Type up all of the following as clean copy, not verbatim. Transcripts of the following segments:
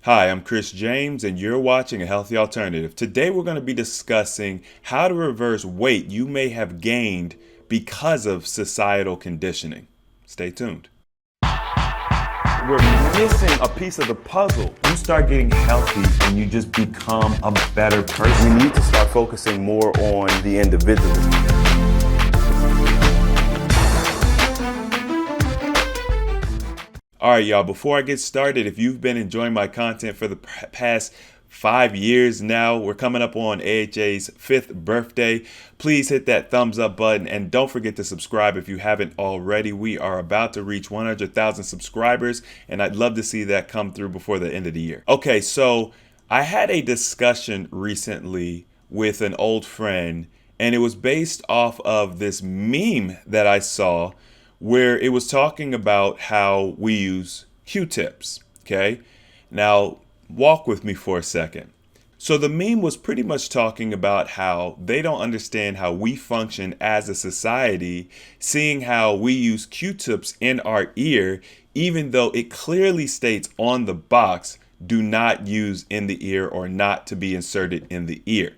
Hi, I'm Chris James, and you're watching A Healthy Alternative. Today, we're going to be discussing how to reverse weight you may have gained because of societal conditioning. Stay tuned. We're missing a piece of the puzzle. You start getting healthy and you just become a better person. We need to start focusing more on the individual. All right, y'all, before I get started, if you've been enjoying my content for the past 5 years now, we're coming up on AHA's 5th birthday. Please hit that thumbs up button and don't forget to subscribe if you haven't already. We are about to reach 100,000 subscribers, and I'd love to see that come through before the end of the year. Okay, so I had a discussion recently with an old friend, and it was based off of this meme that I saw where it was talking about how we use Q-tips. Okay, now walk with me for a second. So the meme was pretty much talking about how they don't understand how we function as a society, seeing how we use Q-tips in our ear, even though it clearly states on the box, do not use in the ear or not to be inserted in the ear.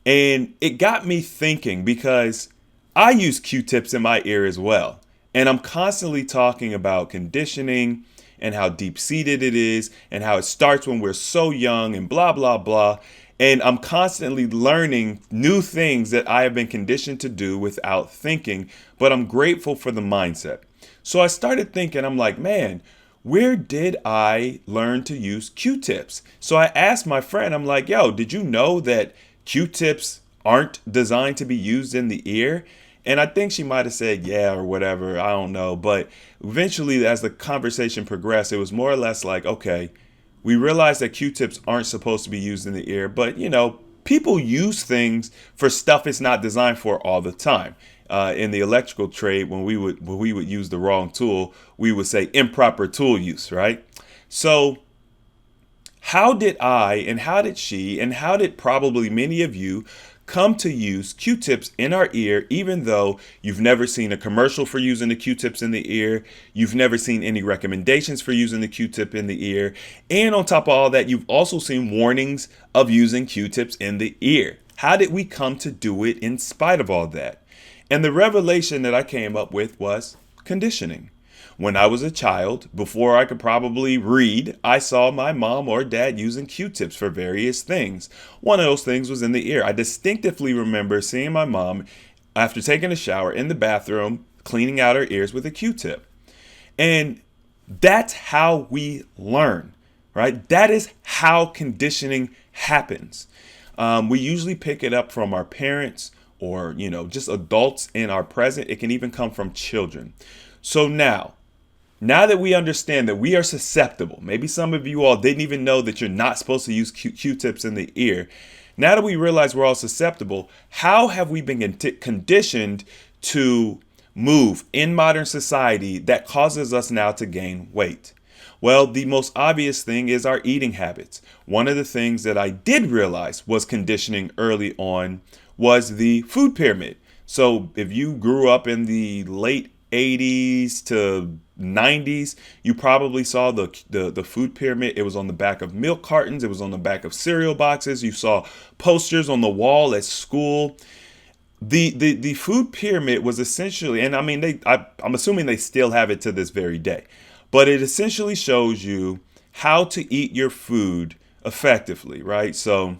And it got me thinking because I use Q-tips in my ear as well. And I'm constantly talking about conditioning and how deep-seated it is and how it starts when we're so young and blah, blah, blah. And I'm constantly learning new things that I have been conditioned to do without thinking, but I'm grateful for the mindset. So I started thinking, I'm like, man, where did I learn to use Q-tips? So I asked my friend, I'm like, yo, did you know that Q-tips aren't designed to be used in the ear? And I think she might have said, yeah, or whatever. I don't know. But eventually, as the conversation progressed, it was more or less like, okay, we realize that Q-tips aren't supposed to be used in the ear. But, you know, people use things for stuff it's not designed for all the time. In the electrical trade, when we would use the wrong tool, we would say improper tool use, right? So how did I and how did she and how did probably many of you come to use Q-tips in our ear, even though you've never seen a commercial for using the Q-tips in the ear, you've never seen any recommendations for using the Q-tip in the ear, and on top of all that, you've also seen warnings of using Q-tips in the ear. How did we come to do it in spite of all that? And the revelation that I came up with was conditioning. When I was a child, before I could probably read, I saw my mom or dad using Q-tips for various things. One of those things was in the ear. I distinctively remember seeing my mom, after taking a shower in the bathroom, cleaning out her ears with a Q-tip. And that's how we learn, right? That is how conditioning happens. We usually pick it up from our parents or, just adults in our present. It can even come from children. So now that we understand that we are susceptible, maybe some of you all didn't even know that you're not supposed to use Q-tips in the ear. Now that we realize we're all susceptible, how have we been conditioned to move in modern society that causes us now to gain weight? Well, the most obvious thing is our eating habits. One of the things that I did realize was conditioning early on was the food pyramid. So if you grew up in the late 80s to 90s, you probably saw the food pyramid. It was on the back of milk cartons. It was on the back of cereal boxes. You saw posters on the wall at school. The food pyramid was essentially, and I mean, I'm assuming they still have it to this very day, but it essentially shows you how to eat your food effectively, right? So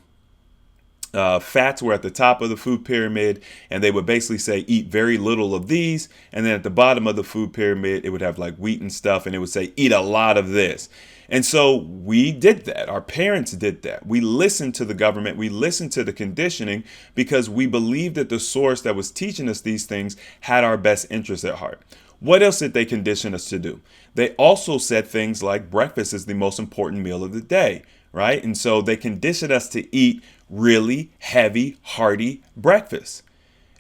fats were at the top of the food pyramid, and they would basically say eat very little of these, and then at the bottom of the food pyramid it would have like wheat and stuff, and it would say eat a lot of this. And so we did that. Our parents did that. We listened to the government. We listened to the conditioning because we believed that the source that was teaching us these things had our best interests at heart. What else did they condition us to do? They also said things like breakfast is the most important meal of the day, right? And so they conditioned us to eat really heavy, hearty breakfast.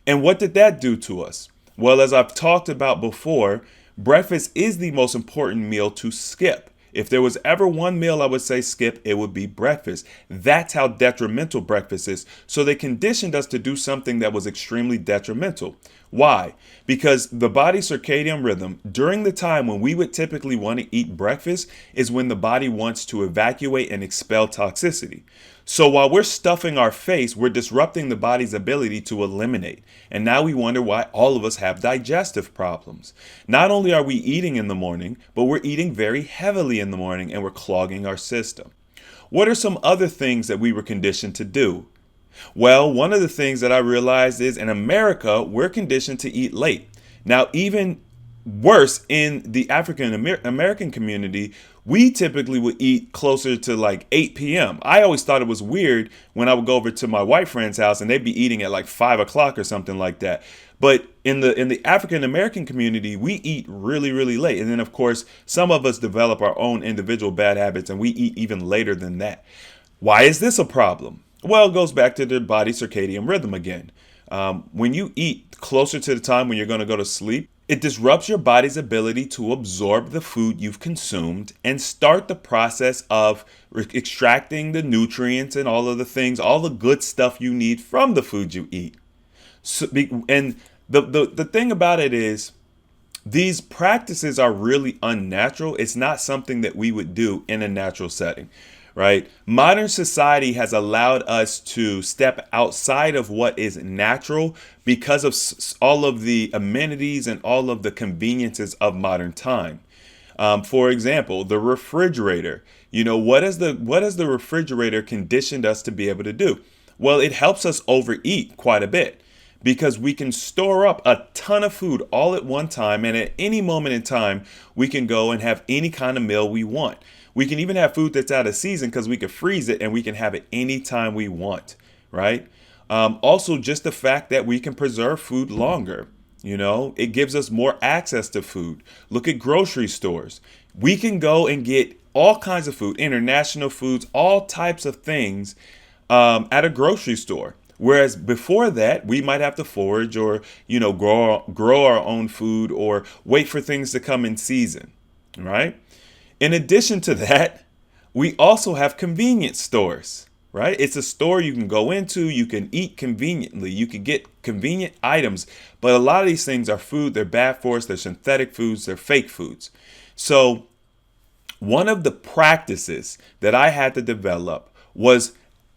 And what did that do to us? Well, as I've talked about before, breakfast is the most important meal to skip. If there was ever one meal I would say skip, it would be breakfast. That's how detrimental breakfast is. So they conditioned us to do something that was extremely detrimental. Why? Because the body's circadian rhythm during the time when we would typically want to eat breakfast is when the body wants to evacuate and expel toxicity. So while we're stuffing our face, we're disrupting the body's ability to eliminate. And now we wonder why all of us have digestive problems. Not only are we eating in the morning, but we're eating very heavily in the morning and we're clogging our system. What are some other things that we were conditioned to do? Well, one of the things that I realized is in America, we're conditioned to eat late. Now, even worse in the African American community, we typically would eat closer to like 8 p.m. I always thought it was weird when I would go over to my white friend's house and they'd be eating at like 5 o'clock or something like that. But in the African American community, we eat really, really late. And then, of course, some of us develop our own individual bad habits and we eat even later than that. Why is this a problem? Well, it goes back to the body circadian rhythm again. When you eat closer to the time when you're going to go to sleep, it disrupts your body's ability to absorb the food you've consumed and start the process of extracting the nutrients and all of the things, all the good stuff you need from the food you eat. And the thing about it is, these practices are really unnatural. It's not something that we would do in a natural setting, right? Modern society has allowed us to step outside of what is natural because of all of the amenities and all of the conveniences of modern time. For example, the refrigerator. What has the refrigerator conditioned us to be able to do? Well, it helps us overeat quite a bit, because we can store up a ton of food all at one time, and at any moment in time, we can go and have any kind of meal we want. We can even have food that's out of season because we can freeze it and we can have it anytime we want, right? Also, just the fact that we can preserve food longer, it gives us more access to food. Look at grocery stores. We can go and get all kinds of food, international foods, all types of things at a grocery store. Whereas before that, we might have to forage or, grow our own food or wait for things to come in season, right? In addition to that, we also have convenience stores, right? It's a store you can go into, you can eat conveniently, you can get convenient items, but a lot of these things are food, they're bad for us, they're synthetic foods, they're fake foods. So one of the practices that I had to develop was,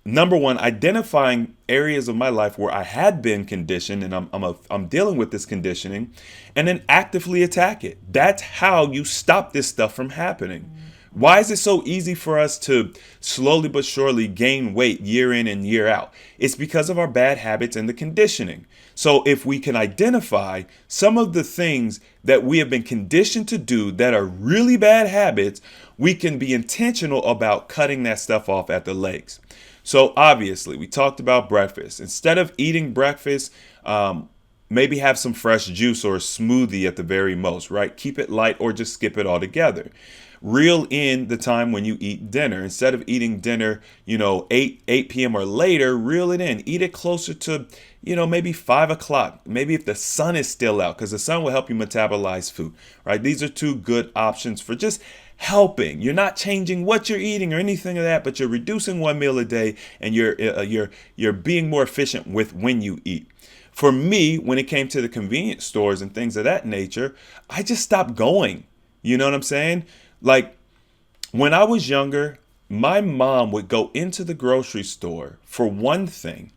number one, identifying areas of my life where I had been conditioned and I'm dealing with this conditioning, and then actively attack it. That's how you stop this stuff from happening. Why is it so easy for us to slowly but surely gain weight year in and year out? It's because of our bad habits and the conditioning. So if we can identify some of the things that we have been conditioned to do that are really bad habits, we can be intentional about cutting that stuff off at the legs. So obviously, we talked about breakfast. Instead of eating breakfast, maybe have some fresh juice or a smoothie at the very most, right? Keep it light or just skip it altogether. Reel in the time when you eat dinner. Instead of eating dinner, 8 p.m. or later, reel it in. Eat it closer to, maybe 5 o'clock. Maybe if the sun is still out, because the sun will help you metabolize food, right? These are two good options for just helping. You're not changing what you're eating or anything of that, but you're reducing one meal a day, and you're being more efficient with when you eat. For me, when it came to the convenience stores and things of that nature, I just stopped going. You know what I'm saying? Like, when I was younger, my mom would go into the grocery store for one thing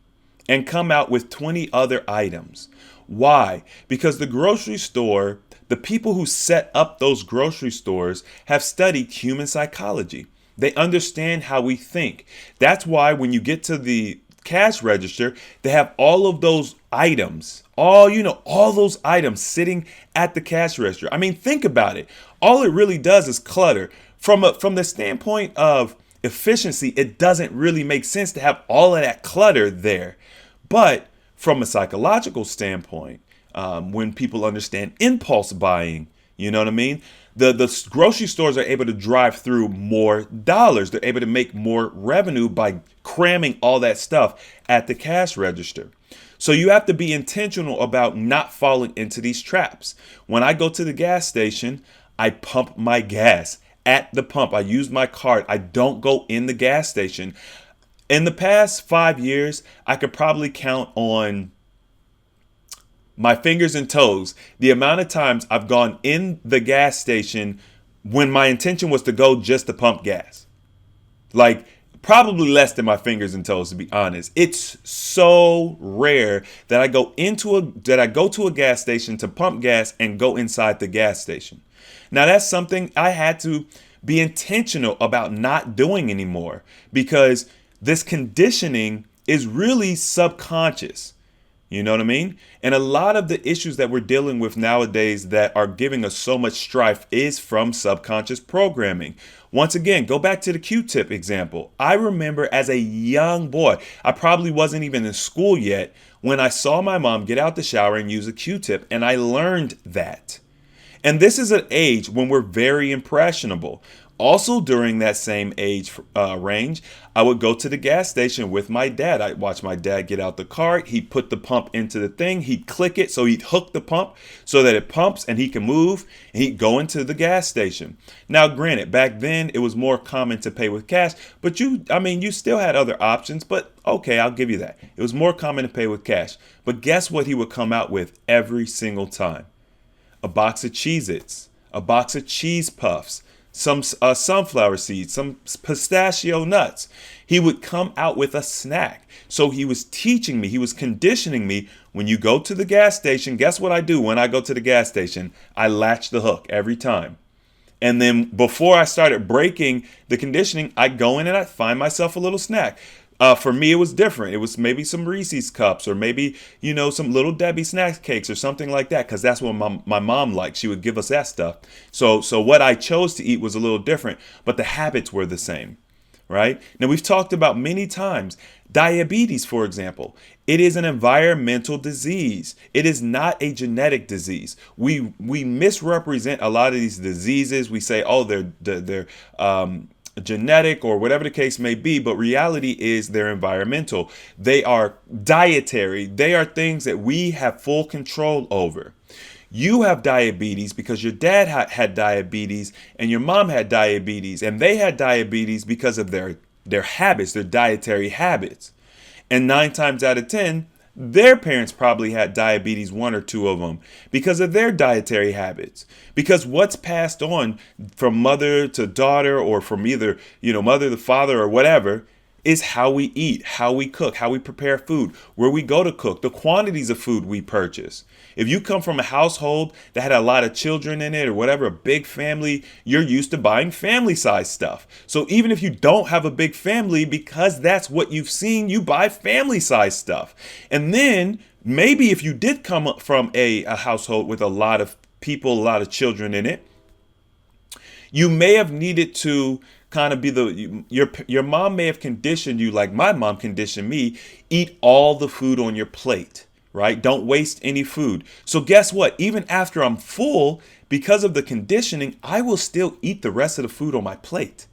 and come out with 20 other items. Why? Because the grocery store, the people who set up those grocery stores have studied human psychology. They understand how we think. That's why when you get to the cash register, they have all of those items, all those items sitting at the cash register. I mean, think about it. All it really does is clutter. From the standpoint of efficiency, it doesn't really make sense to have all of that clutter there. But from a psychological standpoint, when people understand impulse buying, you know what I mean? The grocery stores are able to drive through more dollars. They're able to make more revenue by cramming all that stuff at the cash register. So you have to be intentional about not falling into these traps. When I go to the gas station, I pump my gas at the pump. I use my card. I don't go in the gas station. In the past 5 years, I could probably count on my fingers and toes, the amount of times I've gone in the gas station when my intention was to go just to pump gas. Like, probably less than my fingers and toes, to be honest. It's so rare that I go to a gas station to pump gas and go inside the gas station. Now, that's something I had to be intentional about not doing anymore, because this conditioning is really subconscious. You know what I mean? And a lot of the issues that we're dealing with nowadays that are giving us so much strife is from subconscious programming. Once again, go back to the Q-tip example. I remember as a young boy, I probably wasn't even in school yet, when I saw my mom get out the shower and use a Q-tip, and I learned that. And this is an age when we're very impressionable. Also, during that same age range, I would go to the gas station with my dad. I'd watch my dad get out the cart. He'd put the pump into the thing. He'd click it. So he'd hook the pump so that it pumps and he can move. And he'd go into the gas station. Now, granted, back then it was more common to pay with cash. But you still had other options. But okay, I'll give you that. It was more common to pay with cash. But guess what he would come out with every single time? A box of Cheez-Its, a box of cheese puffs, some sunflower seeds, some pistachio nuts. He would come out with a snack. So he was teaching me, he was conditioning me. When you go to the gas station, guess what I do when I go to the gas station? I latch the hook every time. And then before I started breaking the conditioning, I go in and I find myself a little snack. For me, it was different. It was maybe some Reese's cups, or maybe, some Little Debbie snack cakes or something like that, because that's what my mom liked. She would give us that stuff. So what I chose to eat was a little different, but the habits were the same, right? Now, we've talked about many times diabetes, for example. It is an environmental disease. It is not a genetic disease. We misrepresent a lot of these diseases. We say, oh, they're genetic or whatever the case may be, but reality is they're environmental. They are dietary. They are things that we have full control over. You have diabetes because your dad had diabetes and your mom had diabetes, and they had diabetes because of their habits, their dietary habits. And 9 times out of 10, their parents probably had diabetes, 1 or 2 of them, because of their dietary habits. Because what's passed on from mother to daughter, or from either, mother to father or whatever, is how we eat, how we cook, how we prepare food, where we go to cook, the quantities of food we purchase. If you come from a household that had a lot of children in it or whatever, a big family, you're used to buying family size stuff. So even if you don't have a big family, because that's what you've seen, you buy family size stuff. And then maybe if you did come up from a household with a lot of people, a lot of children in it, you may have needed to kind of be your mom may have conditioned you, like my mom conditioned me, eat all the food on your plate, right? Don't waste any food. So guess what? Even after I'm full, because of the conditioning, I will still eat the rest of the food on my plate.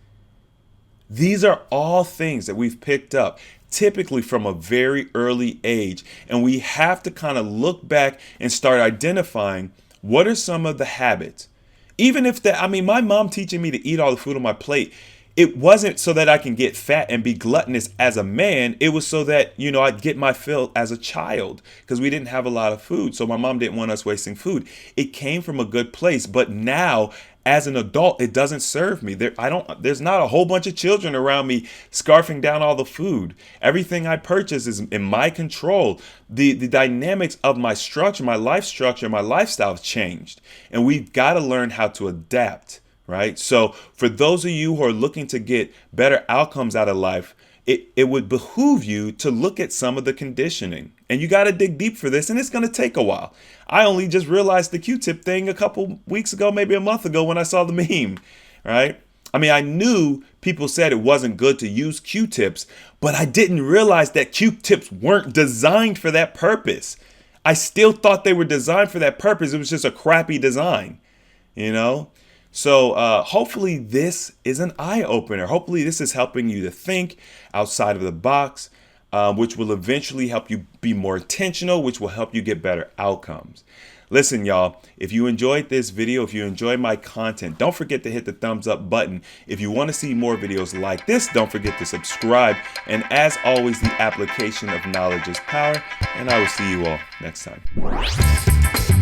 These are all things that we've picked up typically from a very early age. And we have to kind of look back and start identifying what are some of the habits. Even if my mom teaching me to eat all the food on my plate, it wasn't so that I can get fat and be gluttonous as a man. It was so that, I'd get my fill as a child, because we didn't have a lot of food. So my mom didn't want us wasting food. It came from a good place. But now, as an adult, it doesn't serve me. There's not a whole bunch of children around me scarfing down all the food. Everything I purchase is in my control. The dynamics of my structure, my life structure, my lifestyle have changed. And we've got to learn how to adapt, right? So for those of you who are looking to get better outcomes out of life, it would behoove you to look at some of the conditioning. And you got to dig deep for this, and it's going to take a while. I only just realized the Q-tip thing a couple weeks ago, maybe a month ago, when I saw the meme, right? I knew people said it wasn't good to use Q-tips, but I didn't realize that Q-tips weren't designed for that purpose. I still thought they were designed for that purpose. It was just a crappy design, So hopefully this is an eye-opener. Hopefully this is helping you to think outside of the box, which will eventually help you be more intentional, which will help you get better outcomes. Listen, y'all, if you enjoyed this video, if you enjoyed my content, don't forget to hit the thumbs up button. If you want to see more videos like this, don't forget to subscribe. And as always, the application of knowledge is power, and I will see you all next time.